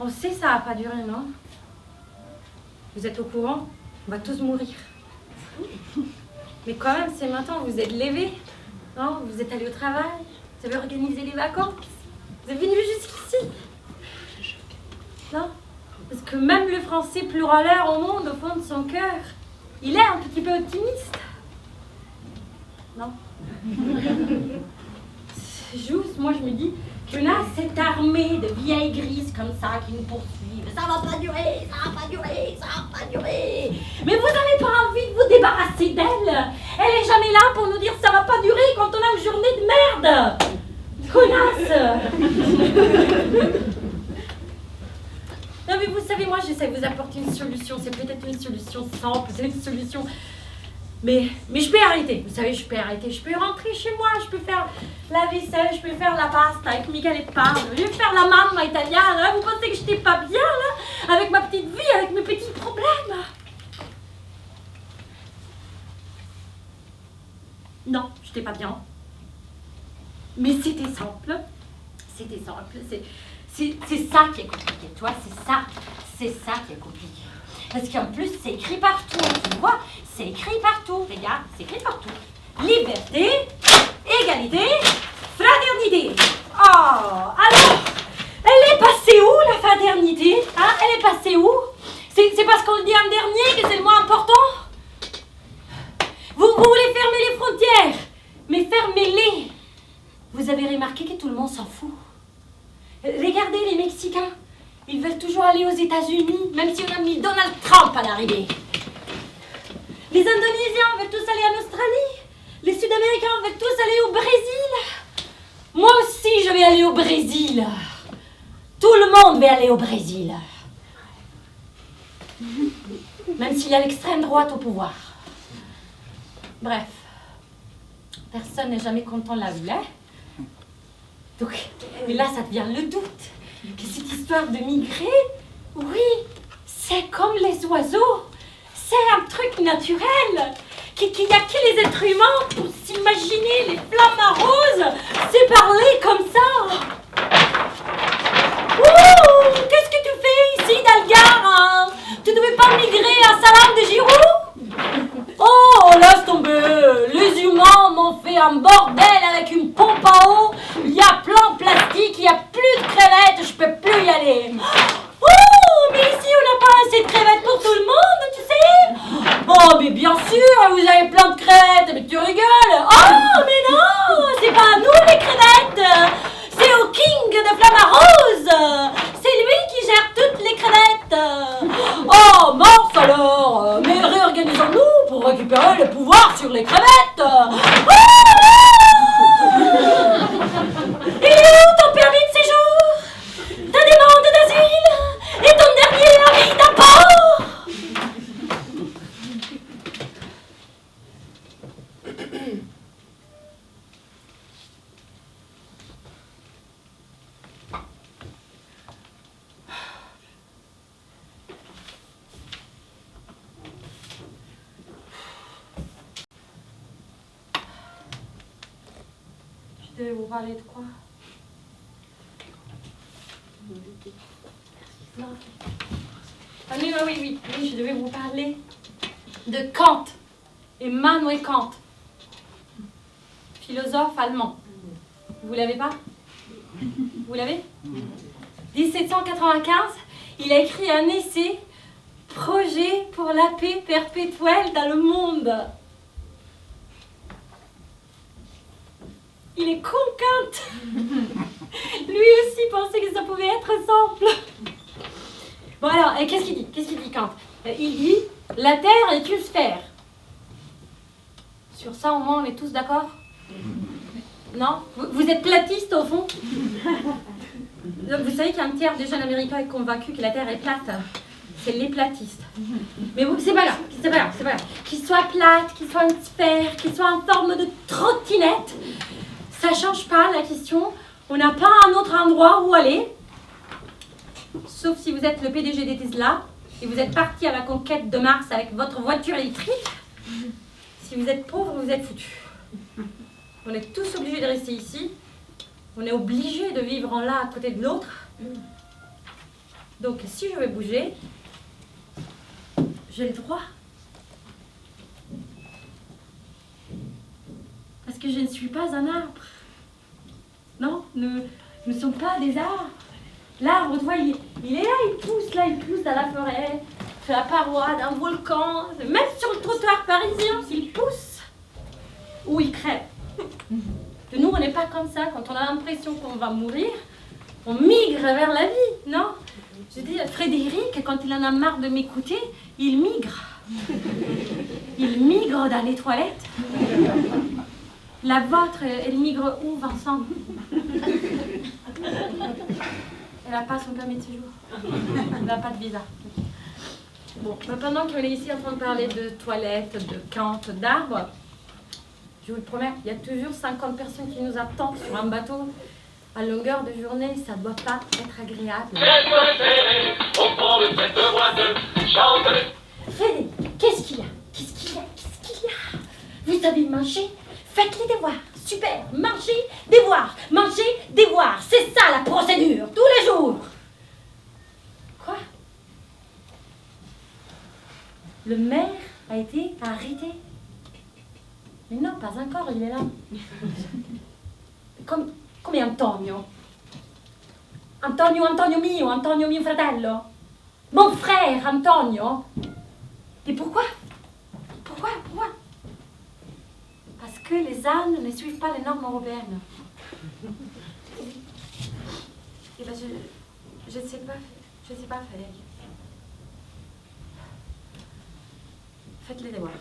On sait ça va pas durer, non? Vous êtes au courant? On va tous mourir. Mais quand même, c'est maintenant, vous êtes levés, non? Vous êtes allés au travail, vous avez organisé les vacances, vous êtes venus jusqu'ici. Non? Parce que même le Français plus râleur au monde, au fond de son cœur, il est un petit peu optimiste. Non? Juste, moi je me dis qu'on a cette armée de vieilles grises comme ça qui nous poursuivent. Ça va pas durer, ça va pas durer, ça va pas durer. Mais vous n'avez pas envie de vous débarrasser d'elle. Elle est jamais là pour nous dire ça va pas durer quand on a une journée de merde. Connasse. Non mais vous savez, moi j'essaie de vous apporter une solution. C'est peut-être une solution simple, c'est une solution... Mais je peux arrêter, vous savez, je peux arrêter. Je peux rentrer chez moi, je peux faire la vaisselle, je peux faire la pasta avec Michele Pardo, je vais faire la mamma italienne. Hein. Vous pensez que je n'étais pas bien, là, avec ma petite vie, avec mes petits problèmes? Non, je n'étais pas bien. Mais c'était simple. C'était simple. C'est ça qui est compliqué, toi, c'est ça qui est compliqué. Parce qu'en plus, c'est écrit partout, tu vois, c'est écrit partout, les gars, c'est écrit partout. Liberté, égalité, fraternité. Oh, alors, elle est passée où, la fraternité? Hein? Elle est passée où? C'est parce qu'on le dit en dernier que c'est le moins important? Vous voulez fermer les frontières, mais fermez-les. Vous avez remarqué que tout le monde s'en fout. Regardez les Mexicains. Ils veulent toujours aller aux États-Unis, même si on a mis Donald Trump à l'arrivée. Les Indonésiens veulent tous aller en Australie. Les Sud-Américains veulent tous aller au Brésil. Moi aussi, je vais aller au Brésil. Tout le monde veut aller au Brésil. Même s'il y a l'extrême droite au pouvoir. Bref. Personne n'est jamais content de la vie, hein? Donc, mais là, ça devient le doute. Que cette histoire de migrer, oui, c'est comme les oiseaux. C'est un truc naturel. Qu'il n'y a que les êtres humains pour s'imaginer les flammes roses se parler comme ça. Ouh, qu'est-ce que tu fais ici, Dalgar, hein? Tu ne devais pas migrer à Salam de Giroud? Oh, laisse tomber. Les humains m'ont fait un bordel avec une pompe à eau. Il y a plein de plastique, il n'y a plus de crevettes, je peux plus y aller. Oh, mais ici on n'a pas assez de crevettes pour tout le monde, tu sais. Oh, mais bien sûr, vous avez plein de crevettes, mais tu rigoles. Oh, mais non, c'est pas à nous les crevettes. C'est au King de Flamarose. C'est lui qui gère toutes les crevettes. Oh, mince alors. Mais réorganisons-nous pour récupérer le pouvoir sur les crevettes. Il est où ton permis de séjour? Ta demande d'asile? Et ton dernier avis d'impôt? Je devais vous parler de quoi? Non. Ah oui, je devais vous parler de Kant, Emmanuel Kant, philosophe allemand. Vous l'avez pas? Vous l'avez? 1795, il a écrit un essai, Projet pour la paix perpétuelle dans le monde. Il est con, Kant. Lui aussi pensait que ça pouvait être simple. Bon alors, qu'est-ce qu'il dit? Qu'est-ce qu'il dit, Kant? Il dit, la Terre est une sphère. Sur ça, au moins, on est tous d'accord? Non? Vous êtes platiste, au fond? Vous savez qu'un tiers des jeunes Américains est convaincu que la Terre est plate. C'est les platistes. Mais c'est pas grave. Qu'il soit plate, qu'il soit une sphère, qu'il soit en forme de trottinette, ça change pas la question. On n'a pas un autre endroit où aller. Sauf si vous êtes le PDG des Tesla et vous êtes parti à la conquête de Mars avec votre voiture électrique. Si vous êtes pauvre, vous êtes foutu. On est tous obligés de rester ici. On est obligés de vivre en l'un à côté de l'autre. Donc, si je veux bouger, j'ai le droit. Parce que je ne suis pas un arbre. Non, nous ne sommes pas des arbres. L'arbre, tu vois, il est là, il pousse dans la forêt, sur la paroi d'un volcan, même sur le trottoir parisien, il pousse. Ou il crève. Nous, on n'est pas comme ça. Quand on a l'impression qu'on va mourir, on migre vers la vie, non? Je dis, Frédéric, quand il en a marre de m'écouter, il migre. Il migre dans les toilettes. La vôtre, elle migre où, Vincent? Elle n'a pas son permis de séjour. Elle n'a pas de visa. Bon, pendant qu'on est ici en train de parler de toilettes, de cantes, d'arbres, je vous le promets, il y a toujours 50 personnes qui nous attendent sur un bateau. À longueur de journée, ça ne doit pas être agréable. Frédéric, qu'est-ce qu'il y a? Qu'est-ce qu'il y a? Qu'est-ce qu'il y a? Vous savez manger? Faites les devoirs. Super. Manger, devoirs. Manger, devoirs. C'est ça la procédure. Tous les jours. Quoi? Le maire a été arrêté. Mais non, pas encore, il est là. Come Antonio? Antonio mio fratello. Mon frère, Antonio. Et pourquoi? Pourquoi? Parce que les ânes ne suivent pas les normes européennes. Et ben je ne sais pas, Frédéric. Faites les devoirs.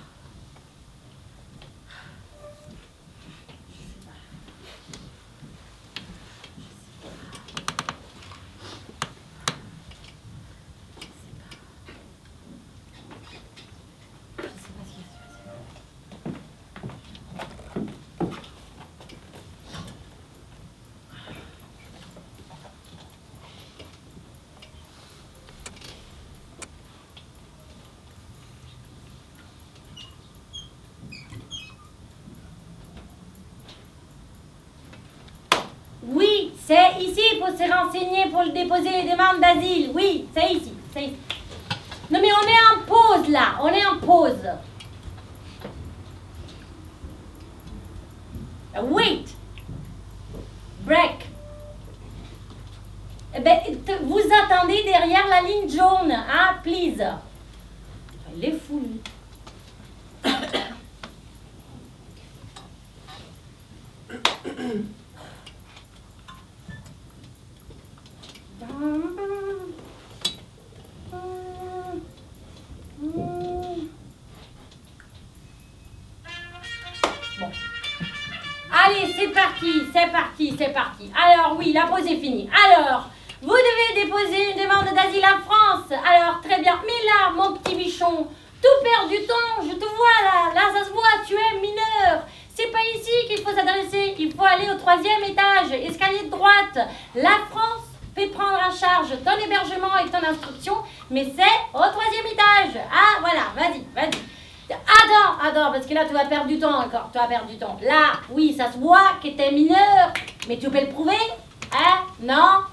Oui, c'est ici pour se renseigner, pour déposer les demandes d'asile. Oui, c'est ici. Non mais on est en pause là, on est en pause. Wait. Break. Eh ben, vous attendez derrière la ligne jaune, hein, please. Il est fou, lui. Bon. Allez, c'est parti. Alors oui, la pause est finie. Alors, vous devez déposer une demande d'asile en France. Alors, très bien. Mais là, mon petit bichon, tout perd du temps. Je te vois là. Là, ça se voit, tu es mineur. C'est pas ici qu'il faut s'adresser. Il faut aller au 3e étage, escalier de droite. La France peut prendre en charge ton hébergement et ton instruction, mais c'est au 3e étage. Ah, voilà, vas-y. Attends, parce que là, tu vas perdre du temps encore. Là, oui, ça se voit que t'es mineur, mais tu peux le prouver? Hein? Non?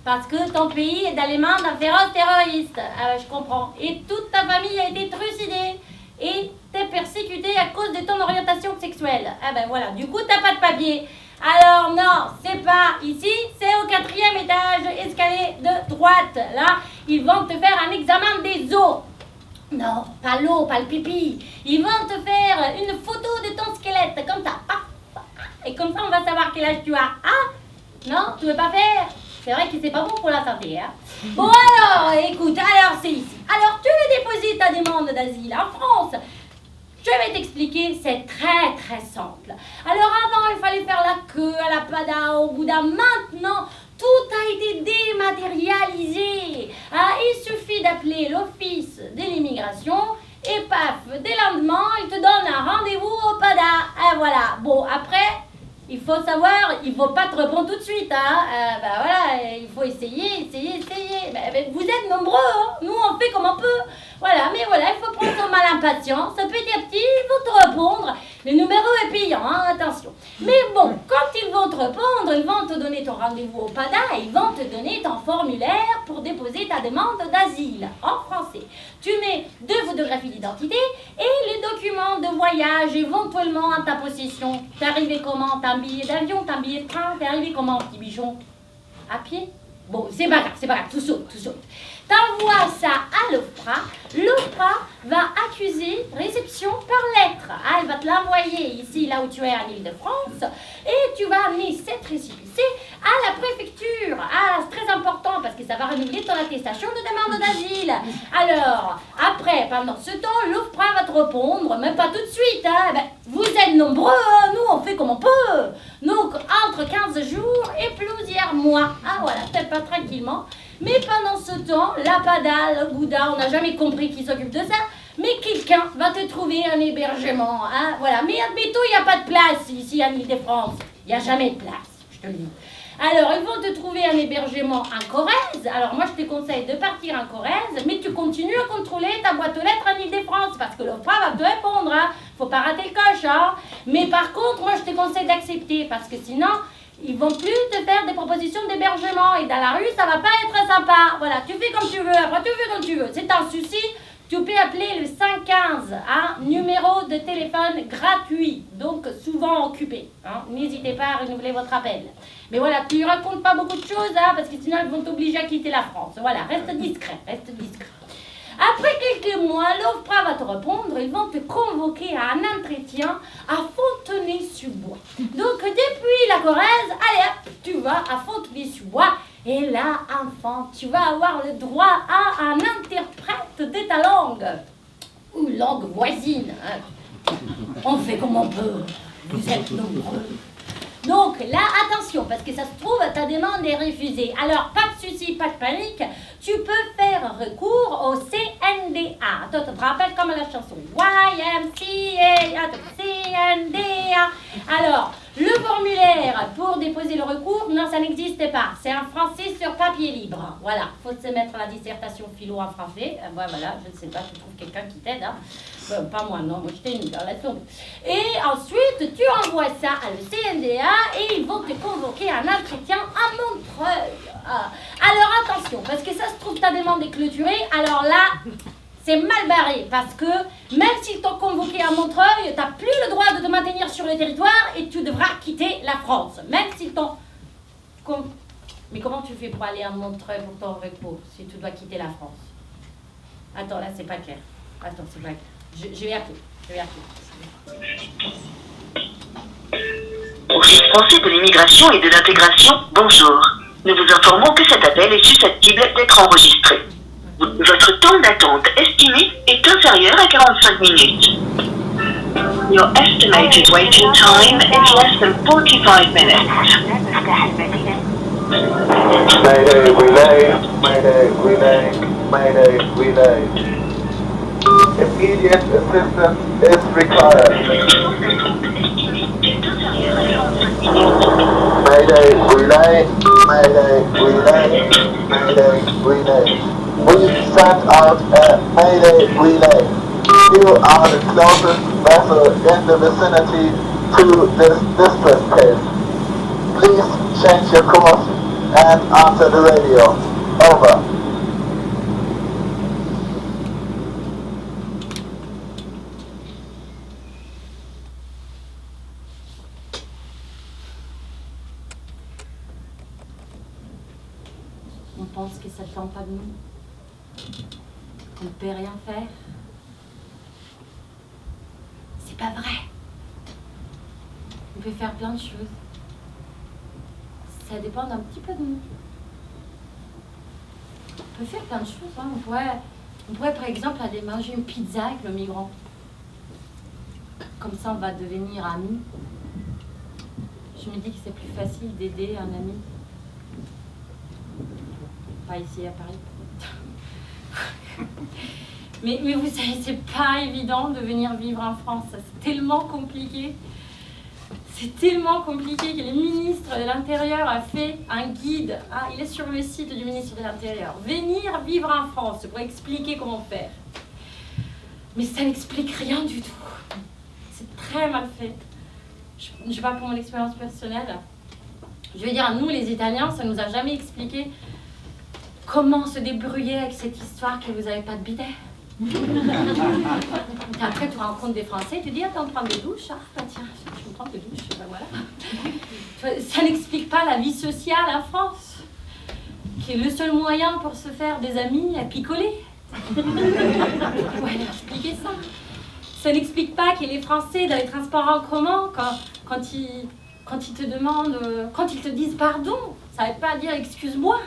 Parce que ton pays est dans les mains d'un féroce terroriste. Ah ouais, je comprends. Et toute ta famille a été trucidée. Et t'es persécuté à cause de ton orientation sexuelle. Ah ben voilà, du coup, t'as pas de papier. Alors non, c'est pas ici, c'est au 4e étage, escalier de droite. Là, ils vont te faire un examen des os. Non, pas l'eau, pas le pipi. Ils vont te faire une photo de ton squelette, comme ça. Et comme ça, on va savoir quel âge tu as. Ah? Non, tu veux pas faire? C'est vrai que c'est pas bon pour la santé, hein? Bon alors, écoute, alors c'est ici. Alors, tu veux déposer ta demande d'asile en France. Je vais t'expliquer, c'est très simple. Alors avant, il fallait faire la queue à la PADA, au Bouddha. Maintenant, tout a été dématérialisé. Ah, il suffit d'appeler l'office de l'immigration et paf, dès le lendemain, ils te donnent un rendez-vous au PADA. Ah voilà, bon, après, il faut savoir, il ne faut pas te répondre tout de suite. Hein. Ben voilà, il faut essayer. Ben, vous êtes nombreux, hein. Nous on fait comme on peut. Voilà, mais voilà, il faut prendre son mal en patience. Petit à petit, il faut te répondre. Le numéro est payant, hein, attention. Mais bon, quand ils vont te répondre, ils vont te donner ton rendez-vous au PADA, ils vont te donner ton formulaire pour déposer ta demande d'asile en français. Tu mets 2 photographies d'identité et les documents de voyage éventuellement en ta possession. T'es arrivé comment? T'as un billet d'avion, t'as un billet de train? T'es arrivé comment, petit bichon? À pied? Bon, c'est pas grave, tout saute. T'envoies ça à l'OFPRA, l'OFPRA va accuser réception par lettre. Ah, elle va te l'envoyer ici, là où tu es en Île-de-France, et tu vas amener cette récépissé à la préfecture. Ah, c'est très important parce que ça va renouveler ton attestation de demande d'asile. Alors, après, pendant ce temps, l'OFPRA va te répondre, mais pas tout de suite, hein. Ben, vous êtes nombreux, nous on fait comme on peut. Donc, entre 15 jours et plusieurs mois. Ah voilà, peut-être pas tranquillement. Mais pendant ce temps, la PADA, le Bouddha, on n'a jamais compris qui s'occupe de ça, mais quelqu'un va te trouver un hébergement, hein, voilà. Mais admettons, il n'y a pas de place ici en Île-de-France. Il n'y a jamais de place, je te le dis. Alors, ils vont te trouver un hébergement en Corrèze. Alors, moi, je te conseille de partir en Corrèze, mais tu continues à contrôler ta boîte aux lettres en Île-de-France, parce que l'OFPRA va te répondre, hein. Faut pas rater le coche, hein. Mais par contre, moi, je te conseille d'accepter, parce que sinon, ils vont plus te faire des propositions d'hébergement. Et dans la rue, ça va pas être sympa. Voilà, tu fais comme tu veux, après tu fais comme tu veux. C'est un souci, tu peux appeler le 115, hein, numéro de téléphone gratuit, donc souvent occupé. Hein. N'hésitez pas à renouveler votre appel. Mais voilà, tu ne racontes pas beaucoup de choses, hein, parce que sinon ils vont t'obliger à quitter la France. Voilà, reste discret, reste discret. Après quelques mois, l'OFPRA va te répondre, ils vont te convoquer à un entretien à Fontenay-sous-Bois. Donc depuis la Corrèze, allez hop, tu vas à Fontenay-sous-Bois. Et là, enfant, tu vas avoir le droit à un interprète de ta langue. Ou langue voisine. Hein. On fait comme on peut. Vous êtes nombreux. Donc là, attention, parce que ça se trouve, ta demande est refusée. Alors, pas de souci, pas de panique. Tu peux faire recours au CNDA. Attends, tu te rappelles comme la chanson YMCA. Attends, CNDA. Alors, le formulaire pour déposer le recours, non, ça n'existe pas. C'est un français sur papier libre. Voilà, faut se mettre la dissertation philo en français. Voilà, je ne sais pas, tu trouves quelqu'un qui t'aide. Hein. Bon, pas moi, non, moi je t'ai mis dans la tombe. Et ensuite, tu envoies ça à le CNDA et ils vont te convoquer à un entretien à Montreuil. Alors attention, parce que ça se trouve, ta demande est clôturée. Alors là, c'est mal barré, parce que même s'ils t'ont convoqué à Montreuil, tu n'as plus le droit de te maintenir sur le territoire et tu devras quitter la France. Même s'ils t'ont... Mais comment tu fais pour aller à Montreuil pour ton repos si tu dois quitter la France? Attends, là, c'est pas clair. Attends, c'est pas clair. Je vais appeler. Office français de l'immigration et de l'intégration, bonjour. Nous vous informons que cet appel est susceptible d'être enregistré. Votre temps d'attente estimé est inférieur à 45 minutes. Your estimated waiting time is less than 45 minutes. Mayday, relay, mayday, relay, mayday, relay. Immediate assistance is required. Mayday, relay, mayday, relay, mayday, relay. We sent out a mayday relay. You are the closest vessel in the vicinity to this distress case. Please change your course and answer the radio. Over. On pense que ça ne tient pas de nous, qu'on ne peut rien faire. C'est pas vrai. On peut faire plein de choses. Ça dépend un petit peu de nous. On peut faire plein de choses. Hein. On pourrait par exemple aller manger une pizza avec le migrant. Comme ça, on va devenir amis. Je me dis que c'est plus facile d'aider un ami. Pas ici à Paris. mais vous savez, c'est pas évident de venir vivre en France. C'est tellement compliqué. C'est tellement compliqué que le ministre de l'Intérieur a fait un guide. Ah, il est sur le site du ministre de l'Intérieur. Venir vivre en France pour expliquer comment faire. Mais ça n'explique rien du tout. C'est très mal fait. Je parle pour mon expérience personnelle. Je veux dire, nous les Italiens, ça nous a jamais expliqué comment se débrouiller avec cette histoire que vous n'avez pas de bidet. Après, tu rencontres des Français, tu dis, ah, on prend des douches. Ah, bah, tiens, je me prends des douches, ben voilà. Ça n'explique pas la vie sociale en France, qui est le seul moyen pour se faire des amis à picoler. Ouais, expliquer ça. Ça n'explique pas que les Français, dans les transports en commun, quand ils te demandent, quand ils te disent pardon, ça ne veut pas dire excuse-moi.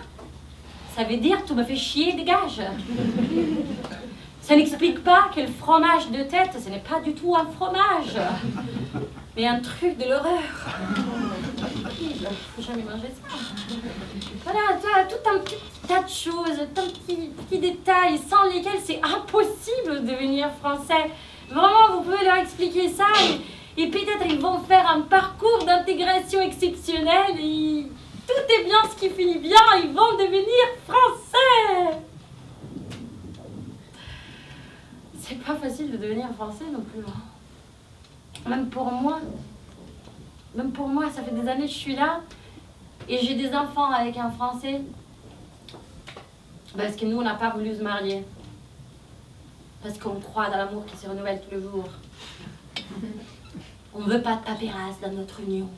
Ça veut dire tu me fais chier, dégage. Ça n'explique pas que le fromage de tête, ce n'est pas du tout un fromage, mais un truc de l'horreur. Il ne faut jamais manger ça. Voilà, tu as tout un petit tas de choses, un petit détails sans lesquels c'est impossible de devenir français. Vraiment, vous pouvez leur expliquer ça et peut-être ils vont faire un parcours d'intégration exceptionnel et tout est bien ce qui finit bien, ils vont devenir français. C'est pas facile de devenir français non plus. Même pour moi, ça fait des années que je suis là et j'ai des enfants avec un Français parce que nous, on n'a pas voulu se marier. Parce qu'on croit dans l'amour qui se renouvelle tous les jours. On ne veut pas de paperasse dans notre union.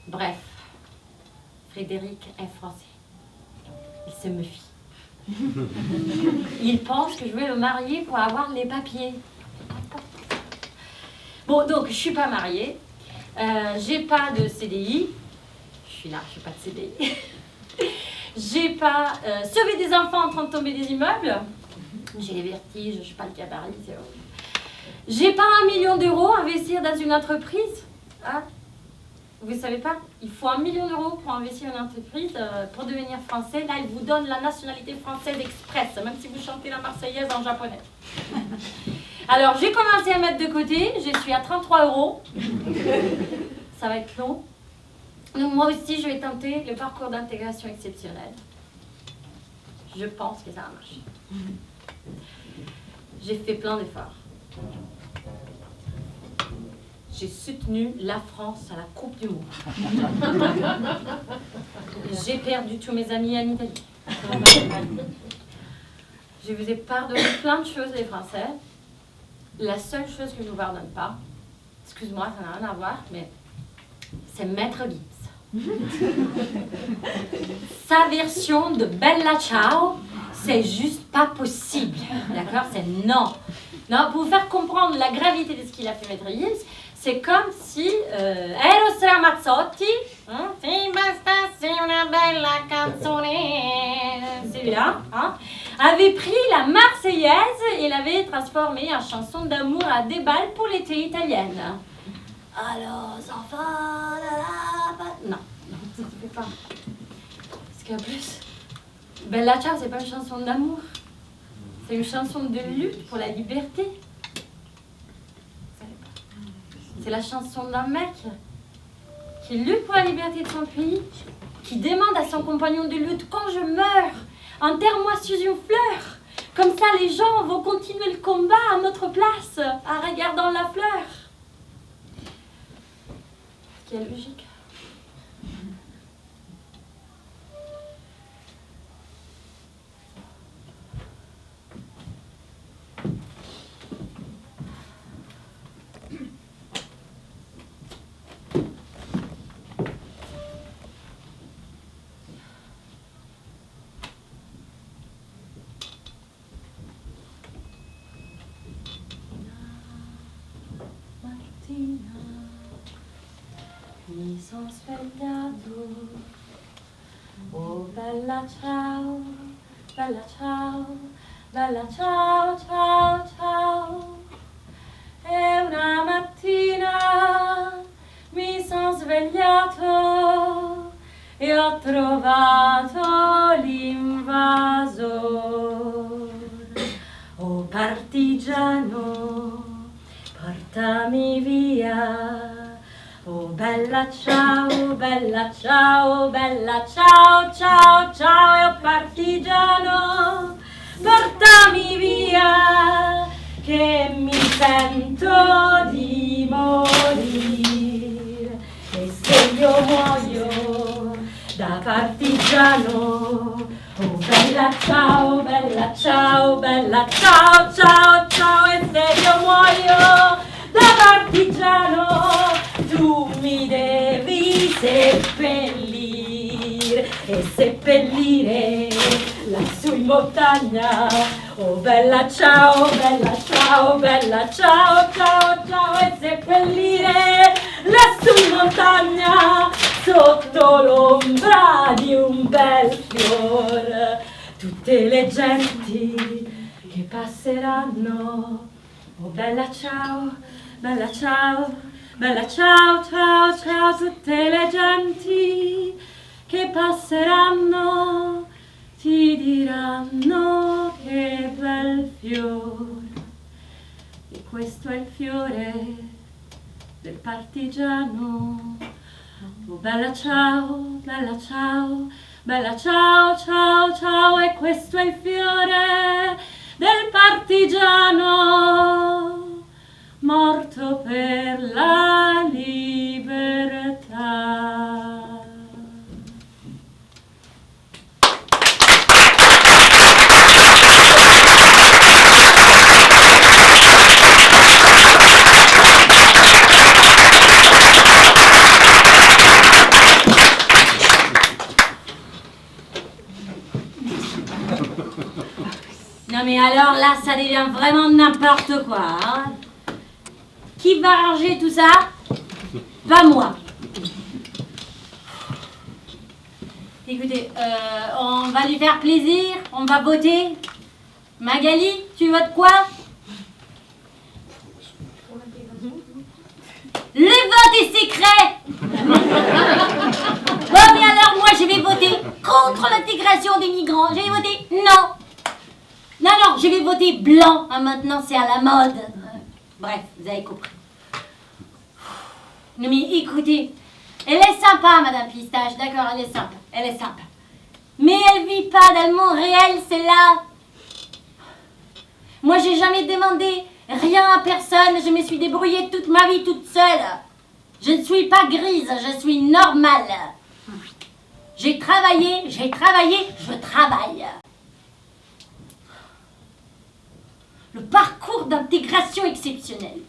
Bref, Frédéric est français. Il se méfie. Il pense que je vais le marier pour avoir les papiers. Bon, donc, je ne suis pas mariée. J'ai pas de CDI. Je suis là, je n'ai pas de CDI. J'ai pas sauvé des enfants en train de tomber des immeubles. J'ai les vertiges, je ne suis pas le gabarit, c'est horrible. J'ai pas 1 million d'euros à investir dans une entreprise. Ah, vous ne savez pas, il faut 1 million d'euros pour investir une entreprise, pour devenir français. Là, il vous donne la nationalité française express, même si vous chantez la Marseillaise en japonais. Alors, j'ai commencé à mettre de côté, je suis à 33 euros. Ça va être long. Donc, moi aussi, je vais tenter le parcours d'intégration exceptionnel. Je pense que ça va marcher. J'ai fait plein d'efforts. J'ai soutenu la France à la Coupe du Monde. J'ai perdu tous mes amis en Italie. Je vous ai pardonné plein de choses, les Français. La seule chose que je ne vous pardonne pas, excuse-moi, ça n'a rien à voir, mais c'est Maître Gibbs. Sa version de Bella Ciao, c'est juste pas possible. D'accord? C'est non. Non, pour vous faire comprendre la gravité de ce qu'il a fait Maître Gibbs, c'est comme si Eros Ramazzotti, si bastasse una bella canzone, celui-là, avait pris la Marseillaise et l'avait transformée en chanson d'amour à des balles pour l'été italienne. Alors, enfants, non, ça ne se fait pas. Parce qu'en plus, Bella Ciao, c'est pas une chanson d'amour. C'est une chanson de lutte pour la liberté. C'est la chanson d'un mec qui lutte pour la liberté de son pays, qui demande à son compagnon de lutte, quand je meurs, enterre-moi sous une fleur. Comme ça, les gens vont continuer le combat à notre place, en regardant la fleur. Quelle logique. Mi son svegliato, oh bella ciao, bella ciao, bella ciao, ciao, ciao. E una mattina mi son svegliato e ho trovato l'invasor. Oh partigiano, portami via. Oh bella ciao, bella ciao, bella ciao, ciao, ciao, e oh partigiano, portami via, che mi sento di morire e se io muoio da partigiano. Oh bella ciao, bella ciao, ciao, ciao, e se io muoio da partigiano tu mi devi seppellire e seppellire lassù in montagna. Oh bella ciao, ciao, ciao, ciao, e seppellire lassù in montagna sotto l'ombra di un bel fior tutte le genti che passeranno. Oh bella ciao, ciao, ciao, ciao, tutte le genti che passeranno ti diranno che bel fiore. E questo è il fiore del partigiano. Oh bella ciao, ciao, ciao, ciao, e questo è il fiore del partigiano morto per la libertà. Non mais alors là, ça devient vraiment n'importe quoi. Hein. Qui va arranger tout ça? Pas moi. Écoutez, on va lui faire plaisir, on va voter. Magali, tu votes quoi? Le vote est secret. Bon, mais alors moi je vais voter contre l'intégration des migrants. Je vais voter non. Non, non, je vais voter blanc. Ah, maintenant, c'est à la mode. Bref, vous avez compris. Non, mais écoutez, elle est sympa, Madame Pistache. D'accord, elle est sympa. Elle est sympa. Mais elle vit pas dans le monde réel, celle-là. Moi, j'ai jamais demandé rien à personne. Je me suis débrouillée toute ma vie toute seule. Je ne suis pas grise, je suis normale. J'ai travaillé, je travaille. Le parcours d'intégration exceptionnel.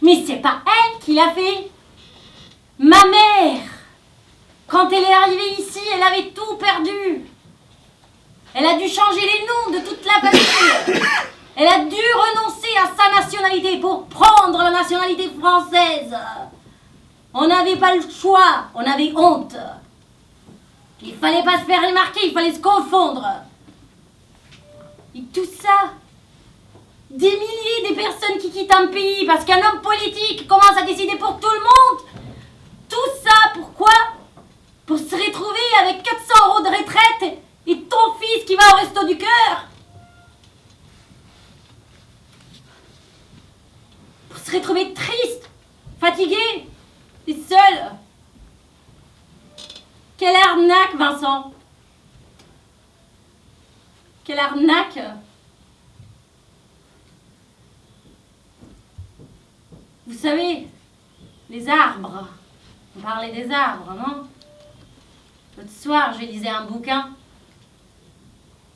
Mais c'est pas elle qui l'a fait. Ma mère, quand elle est arrivée ici, elle avait tout perdu. Elle a dû changer les noms de toute la famille. Elle a dû renoncer à sa nationalité pour prendre la nationalité française. On n'avait pas le choix, on avait honte. Il fallait pas se faire remarquer, il fallait se confondre. Et tout ça, des milliers de personnes qui quittent un pays parce qu'un homme politique commence à décider pour tout le monde. Tout ça, pourquoi? Pour se retrouver avec 400 € de retraite et ton fils qui va au resto du cœur. Pour se retrouver triste, fatigué et seul. Quelle arnaque, Vincent. Quelle arnaque. Vous savez, les arbres, on parlait des arbres, non? L'autre soir, je lisais un bouquin.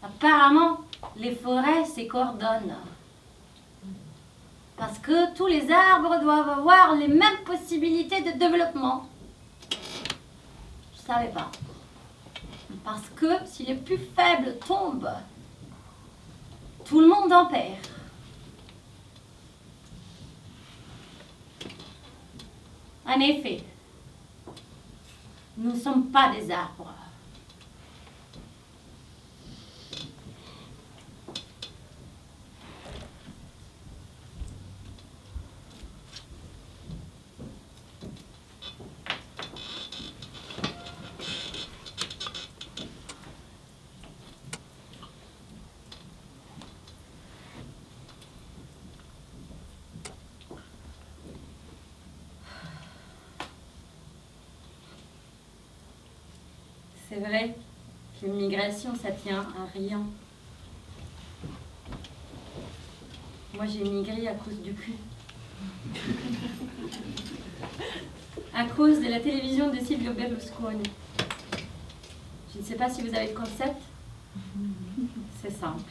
Apparemment, les forêts s'écoordonnent. Parce que tous les arbres doivent avoir les mêmes possibilités de développement. Je ne savais pas. Parce que si les plus faibles tombent, tout le monde en perd. En effet, nous ne sommes pas des arbres. C'est vrai que l'immigration, ça tient à rien. Moi, j'ai migré à cause du cul. À cause de la télévision de Silvio Berlusconi. Je ne sais pas si vous avez le concept. C'est simple.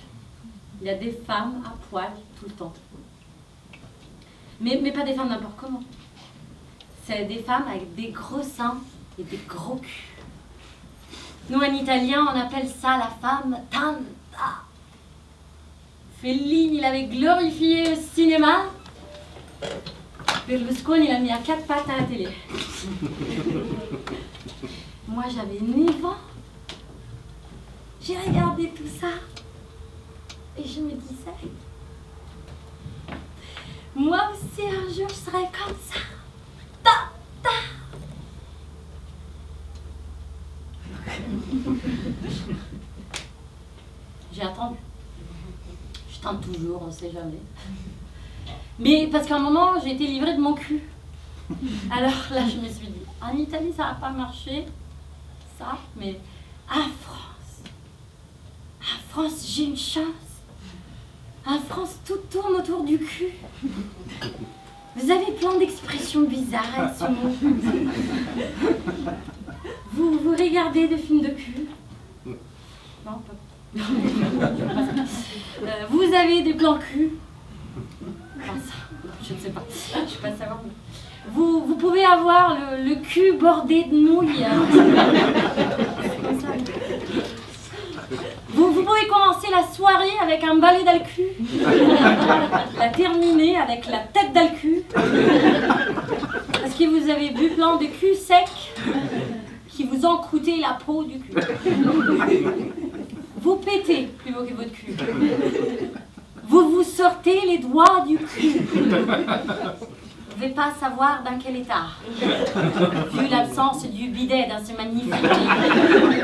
Il y a des femmes à poil tout le temps. Mais pas des femmes n'importe comment. C'est des femmes avec des gros seins et des gros culs. Nous, en italien, on appelle ça la femme tanta. Fellini l'avait glorifié au cinéma. Berlusconi l'a mis à 4 pattes à la télé. Moi, j'avais 9 ans. J'ai regardé tout ça. Et je me disais, moi aussi, un jour, je serai comme ça. Ta, ta. J'ai attendu. Je tente toujours, on ne sait jamais. Mais parce qu'à un moment, j'ai été livrée de mon cul. Alors là, je me suis dit, en Italie, ça n'a pas marché, ça, mais en France, j'ai une chance. En France, tout tourne autour du cul. Vous avez plein d'expressions bizarres sur mon cul. Vous regardez des films de cul? Non, pas. Vous avez des plans cul? Enfin, ça, je ne sais pas. Je ne suis pas savoir. Vous pouvez avoir le cul bordé de nouilles. C'est comme ça. Vous pouvez commencer la soirée avec un balai dans le cul. La terminer avec la tête dans le cul. Parce que vous avez bu plein de cul secs qui vous ont coûté la peau du cul. Vous pétez plus beau que votre cul. Vous vous sortez les doigts du cul. Vous ne pouvez pas savoir dans quel état, vu l'absence du bidet dans ce magnifique pays.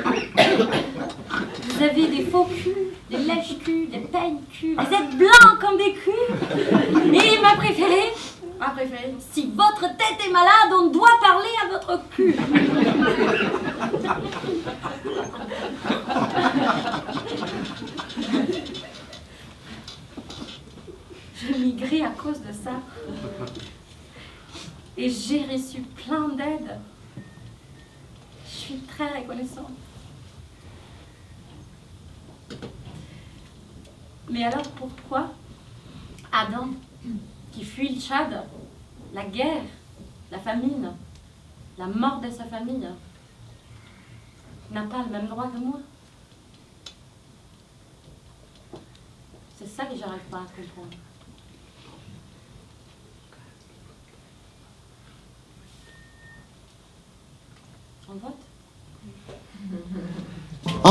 Vous avez des faux culs, des lèches-culs, des peignes-culs. Vous êtes blancs comme des culs. Et ma préférée, si votre tête est malade, on doit parler à votre cul. J'ai migré à cause de ça. Et j'ai reçu plein d'aides. Je suis très reconnaissante. Mais alors pourquoi Adam, qui fuit le Tchad, la guerre, la famine, la mort de sa famille, n'a pas le même droit que moi? C'est ça que j'arrive pas à comprendre. On vote? Oh,